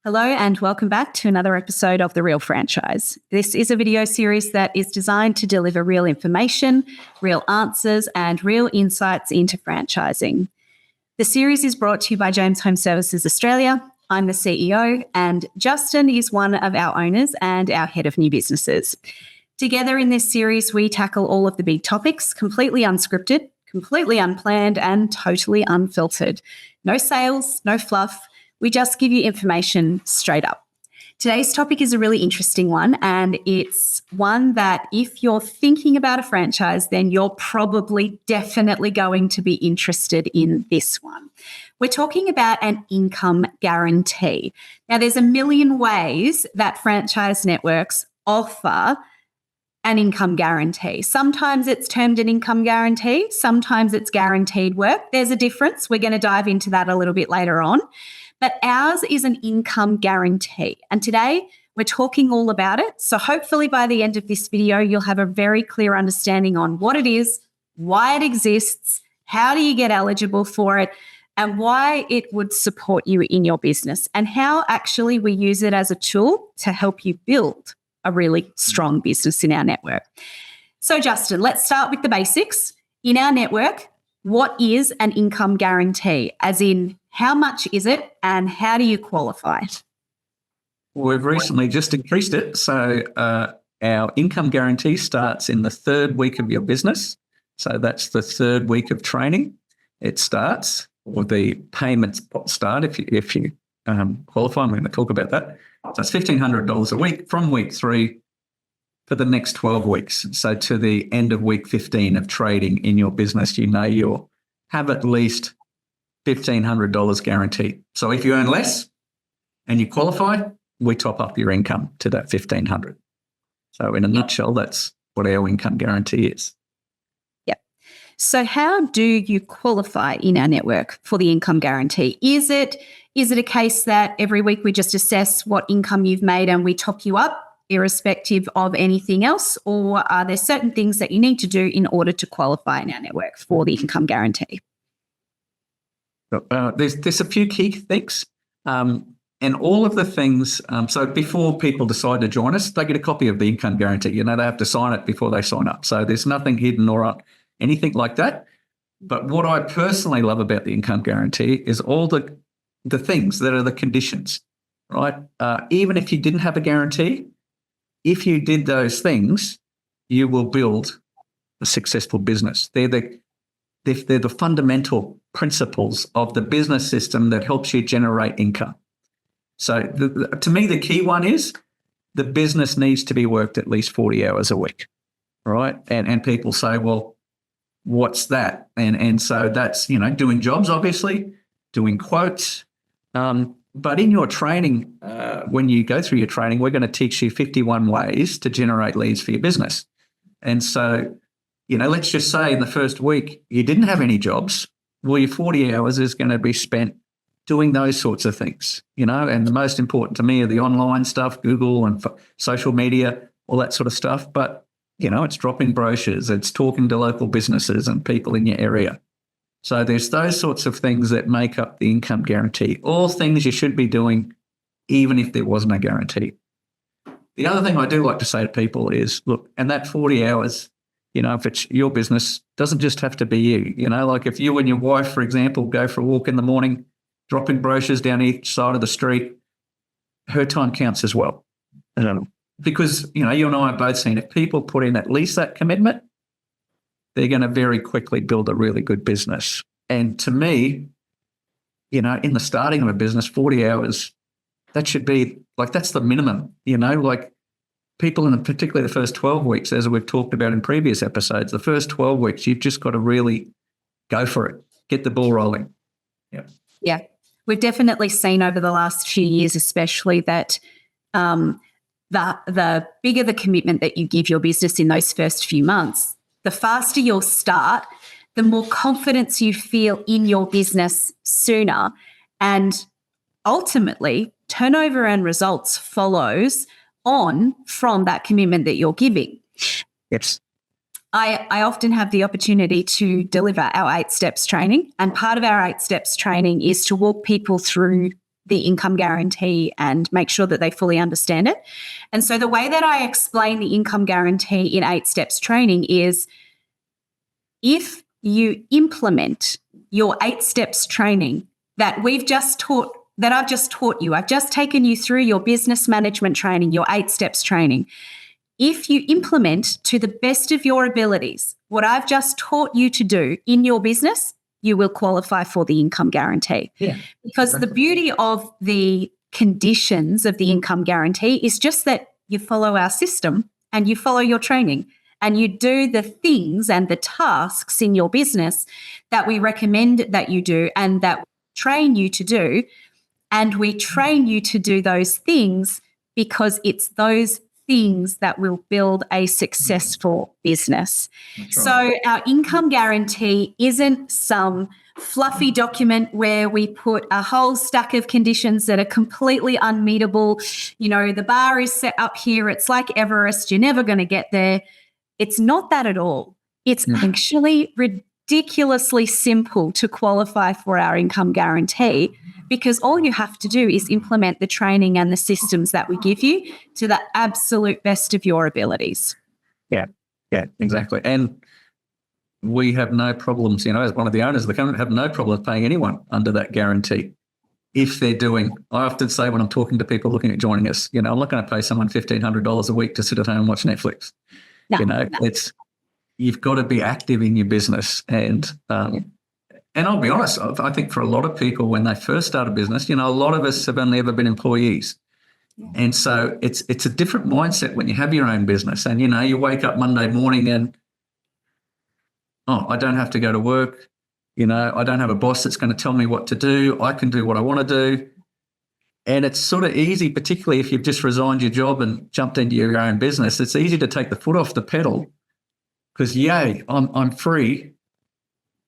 Hello and welcome back to another episode of The Real Franchise. This is a video series that is designed to deliver real information, real answers, and real insights into franchising. The series is brought to you by James Home Services Australia. I'm the CEO, and Justin is one of our owners and our head of new businesses. Together in this series, we tackle all of the big topics, completely unscripted, completely unplanned, and totally unfiltered. No sales, no fluff. We just give you information straight up. Today's topic is a really interesting one, and it's one that if you're thinking about a franchise, then you're probably definitely going to be interested in this one. We're talking about an income guarantee. Now, there's a million ways that franchise networks offer an income guarantee. Sometimes it's termed an income guarantee. Sometimes it's guaranteed work. There's a difference. We're going to dive into that a little bit later on. But ours is an income guarantee. And today we're talking all about it. So hopefully by the end of this video, you'll have a very clear understanding on what it is, why it exists, how do you get eligible for it, and why it would support you in your business, and how actually we use it as a tool to help you build a really strong business in our network. So Justin, let's start with the basics. In our network, what is an income guarantee? As in, how much is it and how do you qualify? We've recently just increased it. So our income guarantee starts in the third week of your business. So that's the third week of training. It starts, or the payments start if you qualify. I'm going to talk about that. So it's $1,500 a week from week 3 for the next 12 weeks. So to the end of week 15 of trading in your business, you'll have at least $1,500 guaranteed. So if you earn less and you qualify, we top up your income to that $1,500. So in a nutshell, that's what our income guarantee is. Yep. So how do you qualify in our network for the income guarantee? Is it a case that every week we just assess what income you've made and we top you up irrespective of anything else? Or are there certain things that you need to do in order to qualify in our network for the income guarantee? There's a few key things, and all of the things. So before people decide to join us, they get a copy of the income guarantee. They have to sign it before they sign up. So there's nothing hidden or anything like that. But what I personally love about the income guarantee is all the things that are the conditions, right? Even if you didn't have a guarantee, if you did those things, you will build a successful business. They're the fundamental principles of the business system that helps you generate income. So to me, the key one is the business needs to be worked at least 40 hours a week, right? And people say, well, what's that? And so that's, doing jobs, obviously, doing quotes. But in your training, when you go through your training, we're going to teach you 51 ways to generate leads for your business. And so, let's just say in the first week you didn't have any jobs. Well, your 40 hours is going to be spent doing those sorts of things, and the most important to me are the online stuff, Google and social media, all that sort of stuff. But, it's dropping brochures, it's talking to local businesses and people in your area. So there's those sorts of things that make up the income guarantee, all things you should be doing even if there wasn't a guarantee. The other thing I do like to say to people is, look, and that 40 hours, if it's your business, doesn't just have to be you. Like if you and your wife, for example, go for a walk in the morning, dropping brochures down each side of the street, her time counts as well. Because, you and I have both seen if people put in at least that commitment, they're going to very quickly build a really good business. And to me, in the starting of a business, 40 hours, that should be that's the minimum, like people in particularly the first 12 weeks, as we've talked about in previous episodes, the first 12 weeks, you've just got to really go for it, get the ball rolling. Yeah. Yeah. We've definitely seen over the last few years, especially that the bigger the commitment that you give your business in those first few months, the faster you'll start, the more confidence you feel in your business sooner. And ultimately, turnover and results follows on from that commitment that you're giving. Yes. I often have the opportunity to deliver our 8 steps training, and part of our 8 steps training is to walk people through the income guarantee and make sure that they fully understand it. And so the way that I explain the income guarantee in 8 steps training is, if you implement your 8 steps training that I've just taught you, I've just taken you through your business management training, your 8 steps training. If you implement to the best of your abilities what I've just taught you to do in your business, you will qualify for the income guarantee. Yeah, because the beauty of the conditions of the income guarantee is just that you follow our system and you follow your training and you do the things and the tasks in your business that we recommend that you do and that we train you to do. And we train you to do those things because it's those things that will build a successful business. Right. So our income guarantee isn't some fluffy document where we put a whole stack of conditions that are completely unmeetable. You know, the bar is set up here. It's like Everest. You're never going to get there. It's not that at all. It's actually ridiculously simple to qualify for our income guarantee, because all you have to do is implement the training and the systems that we give you to the absolute best of your abilities. Yeah, exactly. And we have no problems, as one of the owners of the company, have no problem paying anyone under that guarantee. If they're doing, I often say when I'm talking to people looking at joining us, I'm not going to pay someone $1,500 a week to sit at home and watch Netflix. No. You've got to be active in your business. And I'll be honest, I think for a lot of people when they first start a business, a lot of us have only ever been employees. Yeah. And so it's a different mindset when you have your own business and, you wake up Monday morning and, I don't have to go to work. I don't have a boss that's going to tell me what to do. I can do what I want to do. And it's sort of easy, particularly if you've just resigned your job and jumped into your own business. It's easy to take the foot off the pedal because, yay, I'm free.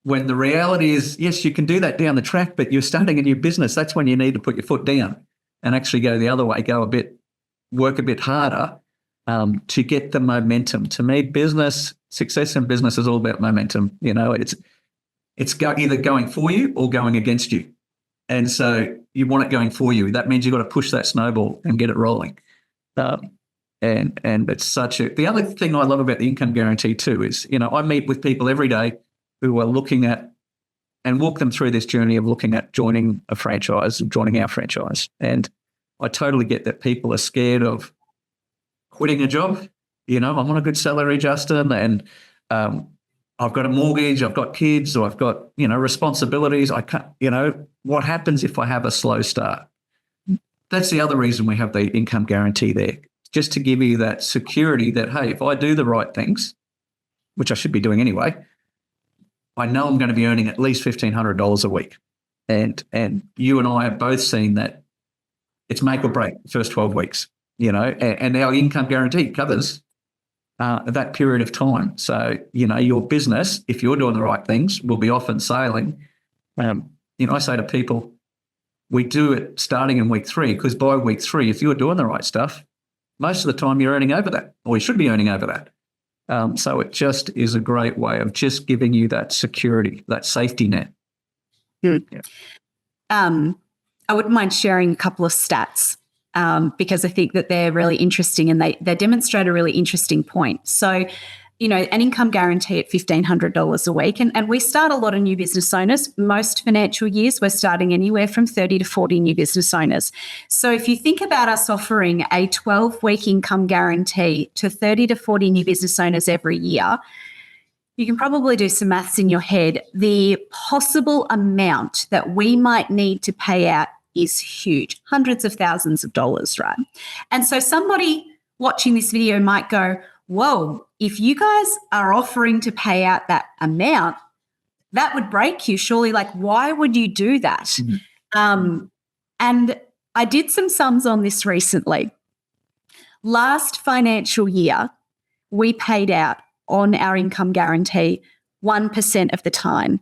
When the reality is, yes, you can do that down the track, but you're starting a new business. That's when you need to put your foot down and actually go the other way, work a bit harder to get the momentum. To me, success in business is all about momentum. It's either going for you or going against you. And so you want it going for you. That means you've got to push that snowball and get it rolling. And it's the other thing I love about the income guarantee too is, I meet with people every day who are looking at and walk them through this journey of looking at joining a franchise, joining our franchise. And I totally get that people are scared of quitting a job. I'm on a good salary, Justin, and I've got a mortgage, I've got kids, or I've got, responsibilities. I can't, what happens if I have a slow start? That's the other reason we have the income guarantee there, just to give you that security that, hey, if I do the right things, which I should be doing anyway, I know I'm going to be earning at least $1,500 a week. And you and I have both seen that it's make or break the first 12 weeks, and our income guarantee covers that period of time. So, your business, if you're doing the right things, will be off and sailing. I say to people, we do it starting in week 3, because by week 3, if you're doing the right stuff, most of the time you're earning over that, or you should be earning over that. So it just is a great way of just giving you that security, that safety net. Good. Yeah. I wouldn't mind sharing a couple of stats because I think that they're really interesting and they demonstrate a really interesting point. So, an income guarantee at $1,500 a week. And we start a lot of new business owners. Most financial years, we're starting anywhere from 30 to 40 new business owners. So if you think about us offering a 12-week income guarantee to 30 to 40 new business owners every year, you can probably do some maths in your head. The possible amount that we might need to pay out is huge, hundreds of thousands of dollars, right? And so somebody watching this video might go, whoa, if you guys are offering to pay out that amount, that would break you. Surely, why would you do that? Mm-hmm. And I did some sums on this recently. Last financial year, we paid out on our income guarantee 1% of the time,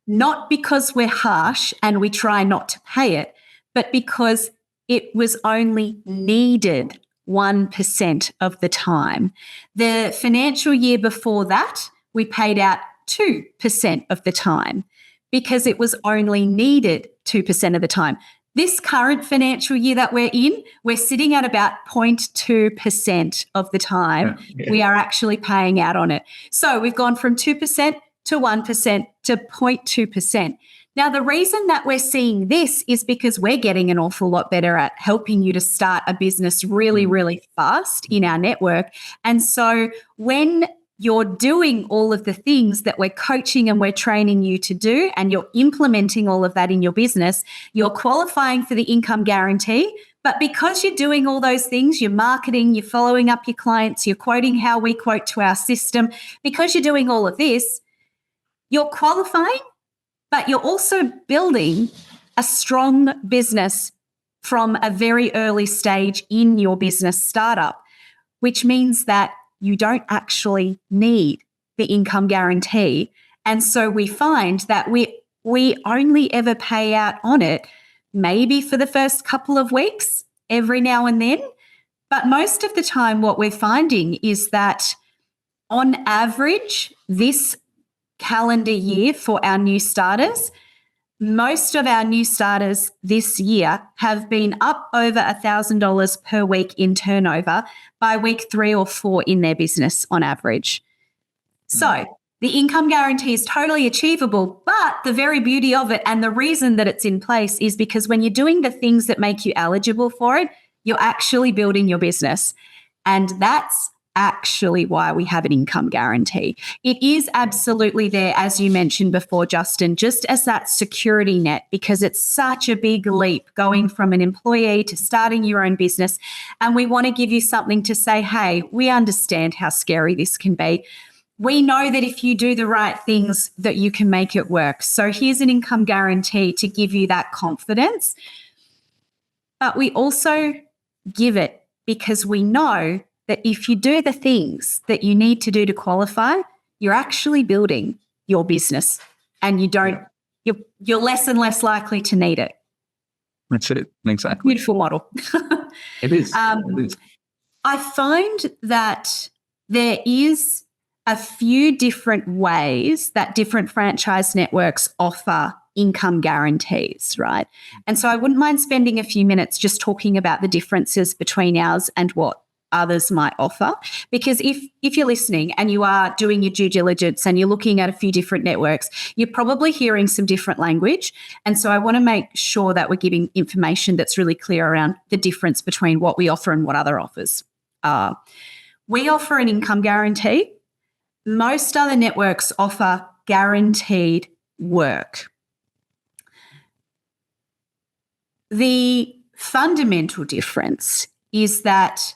not because we're harsh and we try not to pay it, but because it was only needed 1% of the time. The financial year before that, we paid out 2% of the time because it was only needed 2% of the time. This current financial year that we're in, we're sitting at about 0.2% of the time we are actually paying out on it. So we've gone from 2% to 1% to 0.2%. Now, the reason that we're seeing this is because we're getting an awful lot better at helping you to start a business really, really fast in our network. And so when you're doing all of the things that we're coaching and we're training you to do, and you're implementing all of that in your business, you're qualifying for the income guarantee. But because you're doing all those things, you're marketing, you're following up your clients, you're quoting how we quote to our system, because you're doing all of this, you're qualifying, but you're also building a strong business from a very early stage in your business startup, which means that you don't actually need the income guarantee. And so we find that we only ever pay out on it maybe for the first couple of weeks every now and then. But most of the time what we're finding is that on average, this calendar year for our new starters, most of our new starters this year have been up over $1,000 per week in turnover by week 3 or 4 in their business on average. So the income guarantee is totally achievable, but the very beauty of it and the reason that it's in place is because when you're doing the things that make you eligible for it, you're actually building your business. And that's actually why we have an income guarantee. It is absolutely there, as you mentioned before, Justin, just as that security net, because it's such a big leap going from an employee to starting your own business. And we want to give you something to say, hey, we understand how scary this can be. We know that if you do the right things, that you can make it work. So here's an income guarantee to give you that confidence. But we also give it because we know that if you do the things that you need to do to qualify, you're actually building your business, and you're less and less likely to need it. That's it. Exactly. Beautiful model. It is. I find that there is a few different ways that different franchise networks offer income guarantees, right? And so I wouldn't mind spending a few minutes just talking about the differences between ours and what others might offer. Because if you're listening and you are doing your due diligence and you're looking at a few different networks, you're probably hearing some different language. And so I want to make sure that we're giving information that's really clear around the difference between what we offer and what other offers are. We offer an income guarantee. Most other networks offer guaranteed work. The fundamental difference is that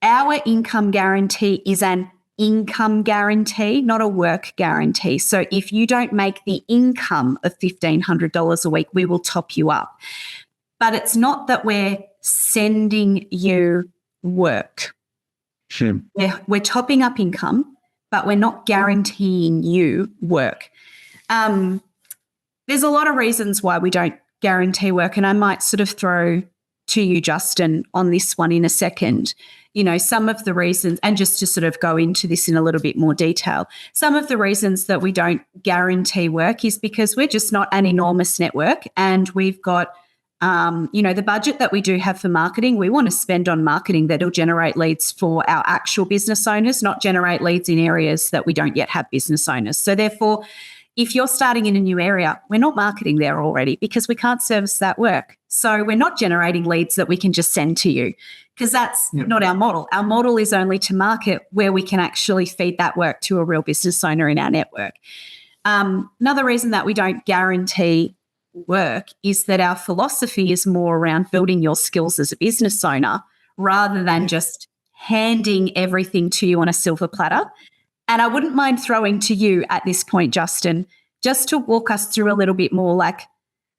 our income guarantee is an income guarantee, not a work guarantee. So if you don't make the income of $1,500 a week, we will top you up. But it's not that we're sending you work. Sure. We're topping up income, but we're not guaranteeing you work. There's a lot of reasons why we don't guarantee work, and I might sort of throw to you, Justin, on this one in a second. You know, some of the reasons, and just to sort of go into this in a little bit more detail, some of the reasons that we don't guarantee work is because we're just not an enormous network, and we've got, the budget that we do have for marketing. We want to spend on marketing that'll generate leads for our actual business owners, not generate leads in areas that we don't yet have business owners. So therefore, if you're starting in a new area, we're not marketing there already because we can't service that work. So we're not generating leads that we can just send to you because that's not our model. Our model is only to market where we can actually feed that work to a real business owner in our network. Another reason that we don't guarantee work is that our philosophy is more around building your skills as a business owner rather than just handing everything to you on a silver platter. And I wouldn't mind throwing to you at this point, Justin, just to walk us through a little bit more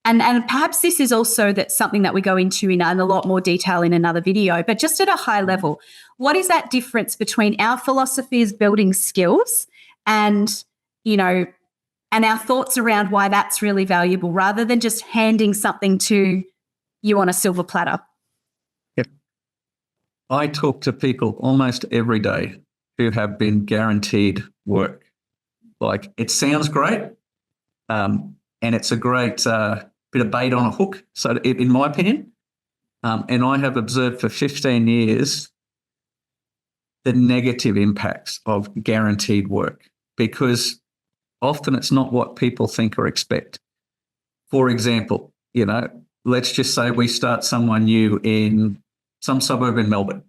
and perhaps this is also that's something that we go into in a lot more detail in another video, but just at a high level, what is that difference between our philosophy is building skills and, and our thoughts around why that's really valuable rather than just handing something to you on a silver platter? Yep. I talk to people almost every day who have been guaranteed work. Like, it sounds great, and it's a great bit of bait on a hook, so in my opinion. And I have observed for 15 years the negative impacts of guaranteed work, because often it's not what people think or expect. For example, let's just say we start someone new in some suburb in Melbourne,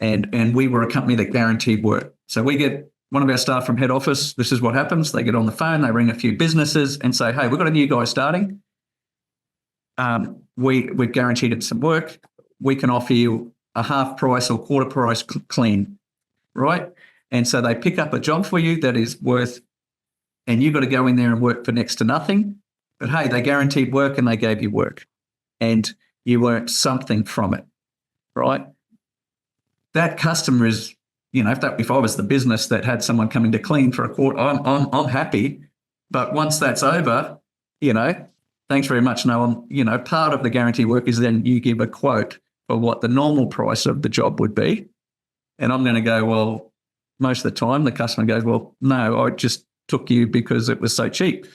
and we were a company that guaranteed work. So we get one of our staff from head office. This is what happens. They get on the phone, they ring a few businesses and say, hey, we've got a new guy starting. We've guaranteed him some work. We can offer you a half price or quarter price clean, right? And so they pick up a job for you that is worth, and you've got to go in there and work for next to nothing. But hey, they guaranteed work and they gave you work, and you earned something from it, right? That customer is, if I was the business that had someone coming to clean for a quarter, I'm happy. But once that's over, thanks very much. No, part of the guarantee work is then you give a quote for what the normal price of the job would be. And I'm going to go, well, most of the time the customer goes, well, no, I just took you because it was so cheap.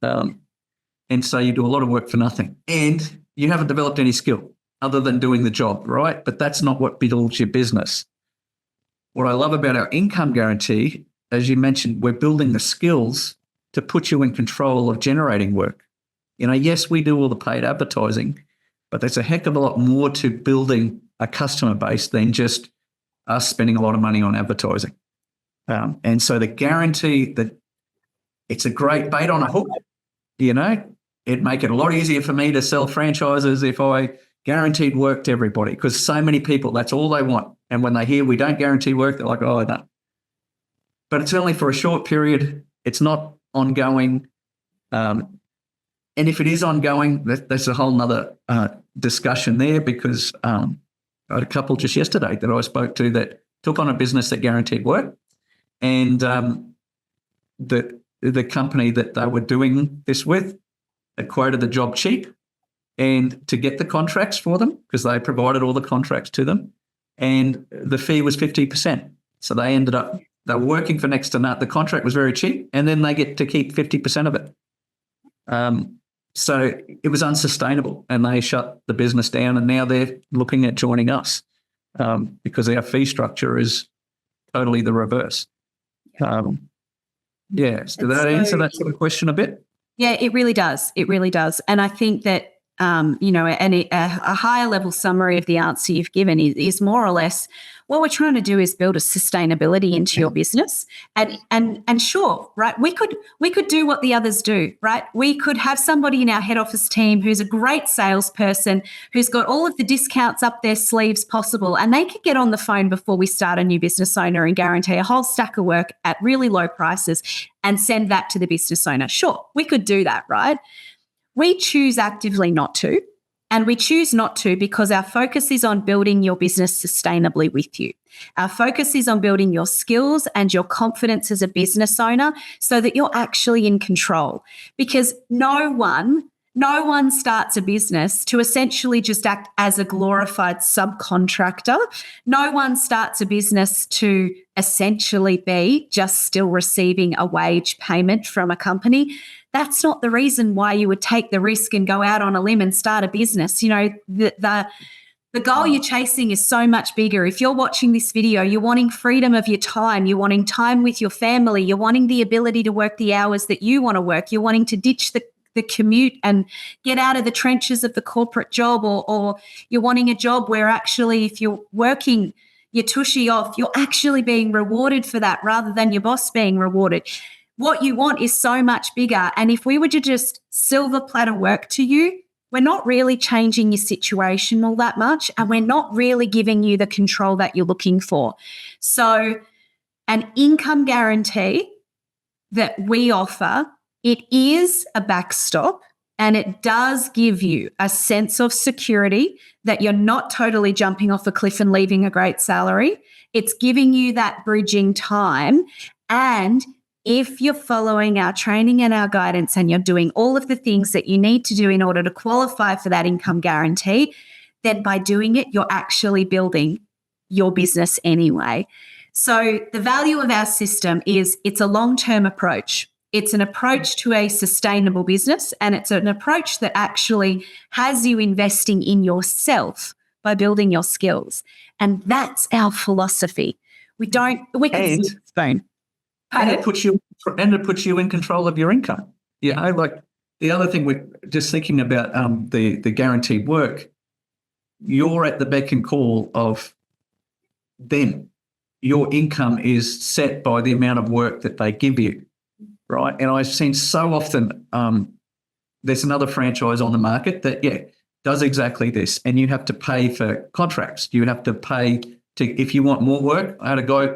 And so you do a lot of work for nothing. And you haven't developed any skill other than doing the job, right? But that's not what builds your business. What I love about our income guarantee, as you mentioned, we're building the skills to put you in control of generating work. Yes, we do all the paid advertising, but there's a heck of a lot more to building a customer base than just us spending a lot of money on advertising. And so the guarantee, that it's a great bait on a hook, it'd make it a lot easier for me to sell franchises if I guaranteed work to everybody, because so many people, that's all they want. And when they hear we don't guarantee work, they're like, oh, no. But it's only for a short period. It's not ongoing. And if it is ongoing, that's a whole nother discussion there, because I had a couple just yesterday that I spoke to that took on a business that guaranteed work, and the company that they were doing this with had quoted the job cheap, and to get the contracts for them, because they provided all the contracts to them, and the fee was 50%. So they ended up, they were working for next to nothing. The contract was very cheap, and then they get to keep 50% of it. So it was unsustainable, and they shut the business down, and now they're looking at joining us because our fee structure is totally the reverse. Did that answer that sort of question a bit? Yeah, it really does. It really does. And I think that, a higher level summary of the answer you've given is more or less what we're trying to do is build a sustainability into your business. And sure, right, we could do what the others do, right? We could have somebody in our head office team who's a great salesperson, who's got all of the discounts up their sleeves possible, and they could get on the phone before we start a new business owner and guarantee a whole stack of work at really low prices and send that to the business owner. Sure, we could do that, right? We choose actively not to, and we choose not to because our focus is on building your business sustainably with you. Our focus is on building your skills and your confidence as a business owner so that you're actually in control, because no one starts a business to essentially just act as a glorified subcontractor. No one starts a business to essentially be just still receiving a wage payment from a company. That's not the reason why you would take the risk and go out on a limb and start a business. The goal you're chasing is so much bigger. If you're watching this video, you're wanting freedom of your time. You're wanting time with your family. You're wanting the ability to work the hours that you want to work. You're wanting to ditch the commute and get out of the trenches of the corporate job, or you're wanting a job where actually if you're working your tushy off, you're actually being rewarded for that rather than your boss being rewarded. What you want is so much bigger. And if we were to just silver platter work to you, we're not really changing your situation all that much, and we're not really giving you the control that you're looking for. So an income guarantee that we offer, it is a backstop, and it does give you a sense of security that you're not totally jumping off a cliff and leaving a great salary. It's giving you that bridging time. And if you're following our training and our guidance and you're doing all of the things that you need to do in order to qualify for that income guarantee, then by doing it, you're actually building your business anyway. So the value of our system is it's a long-term approach. It's an approach to a sustainable business, and it's an approach that actually has you investing in yourself by building your skills. And that's our philosophy. We can spoon. And it puts you in control of your income. You know, like the other thing we're just thinking about the guaranteed work, you're at the beck and call of them. Your income is set by the amount of work that they give you, right? And I've seen so often there's another franchise on the market that, does exactly this. And you have to pay for contracts. You have to pay if you want more work. I had a guy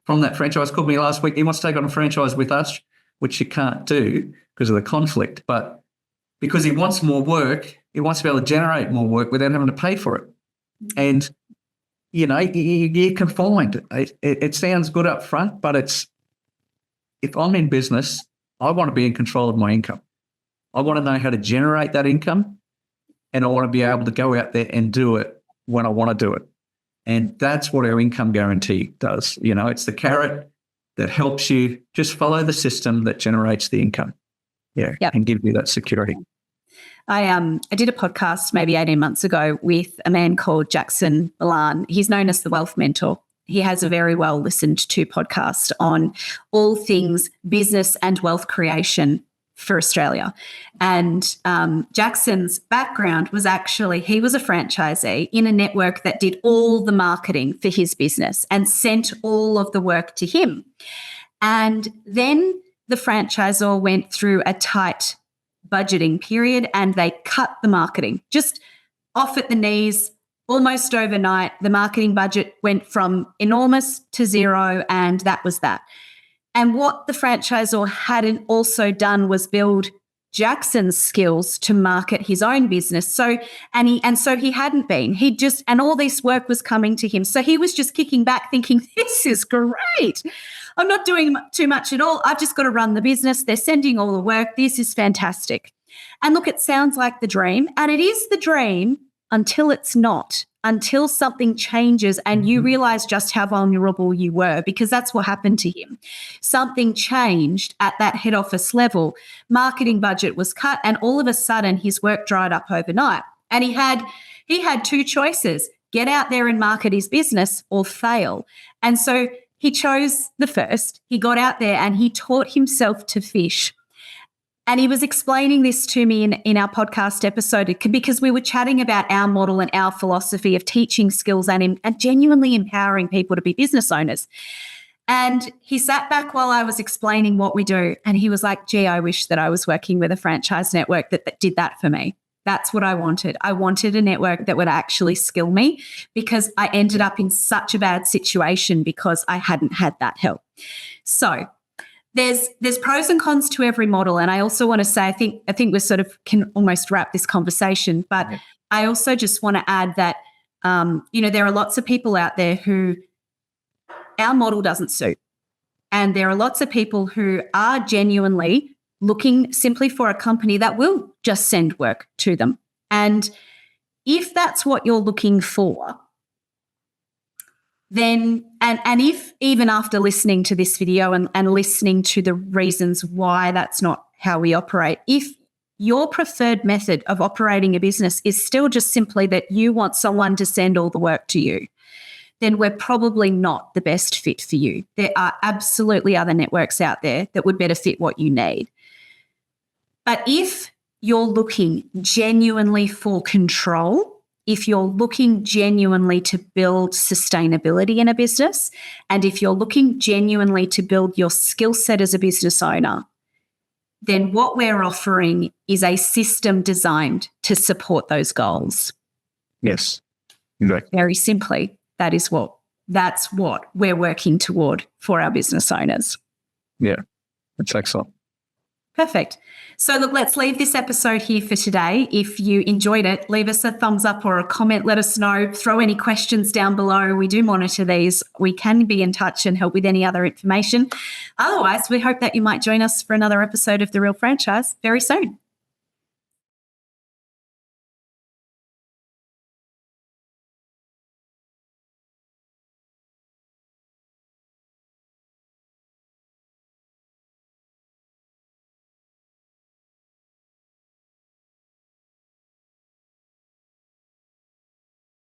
from that franchise called me last week. He wants to take on a franchise with us, which you can't do because of the conflict. But because he wants more work, he wants to be able to generate more work without having to pay for it. And, you know, you're confined. It sounds good up front, but if I'm in business, I want to be in control of my income. I want to know how to generate that income, and I want to be able to go out there and do it when I want to do it. And that's what our income guarantee does. You know, it's the carrot that helps you just follow the system that generates the income. And give you that security. I did a podcast maybe 18 months ago with a man called Jackson Milan. He's known as the Wealth Mentor. He has a very well listened to podcast on all things business and wealth creation for Australia. And Jackson's background was actually, he was a franchisee in a network that did all the marketing for his business and sent all of the work to him. And then the franchisor went through a tight budgeting period and they cut the marketing just off at the knees. Almost overnight, the marketing budget went from enormous to zero, and that was that. And what the franchisor hadn't also done was build Jackson's skills to market his own business. So he hadn't been. And all this work was coming to him. So he was just kicking back thinking, this is great. I'm not doing too much at all. I've just got to run the business. They're sending all the work. This is fantastic. And look, it sounds like the dream, and it is the dream until it's not, until something changes and you realize just how vulnerable you were, because that's what happened to him. Something changed at that head office level. Marketing budget was cut, and all of a sudden his work dried up overnight. And he had two choices: get out there and market his business or fail. And so he chose the first. He got out there and he taught himself to fish. And he was explaining this to me in our podcast episode because we were chatting about our model and our philosophy of teaching skills and genuinely empowering people to be business owners. And he sat back while I was explaining what we do. And he was like, gee, I wish that I was working with a franchise network that did that for me. That's what I wanted. I wanted a network that would actually skill me, because I ended up in such a bad situation because I hadn't had that help. So there's pros and cons to every model. And I also want to say, I think we sort of can almost wrap this conversation, but I also just want to add that, there are lots of people out there who our model doesn't suit. And there are lots of people who are genuinely looking simply for a company that will just send work to them. And if that's what you're looking for, then, and if even after listening to this video and listening to the reasons why that's not how we operate, if your preferred method of operating a business is still just simply that you want someone to send all the work to you, then we're probably not the best fit for you. There are absolutely other networks out there that would better fit what you need. But if you're looking genuinely for control, if you're looking genuinely to build sustainability in a business, and if you're looking genuinely to build your skill set as a business owner, then what we're offering is a system designed to support those goals. Yes, exactly. Very simply, that's what we're working toward for our business owners. Yeah, that's excellent. Perfect. So look, let's leave this episode here for today. If you enjoyed it, leave us a thumbs up or a comment. Let us know. Throw any questions down below. We do monitor these. We can be in touch and help with any other information. Otherwise, we hope that you might join us for another episode of The Real Franchise very soon.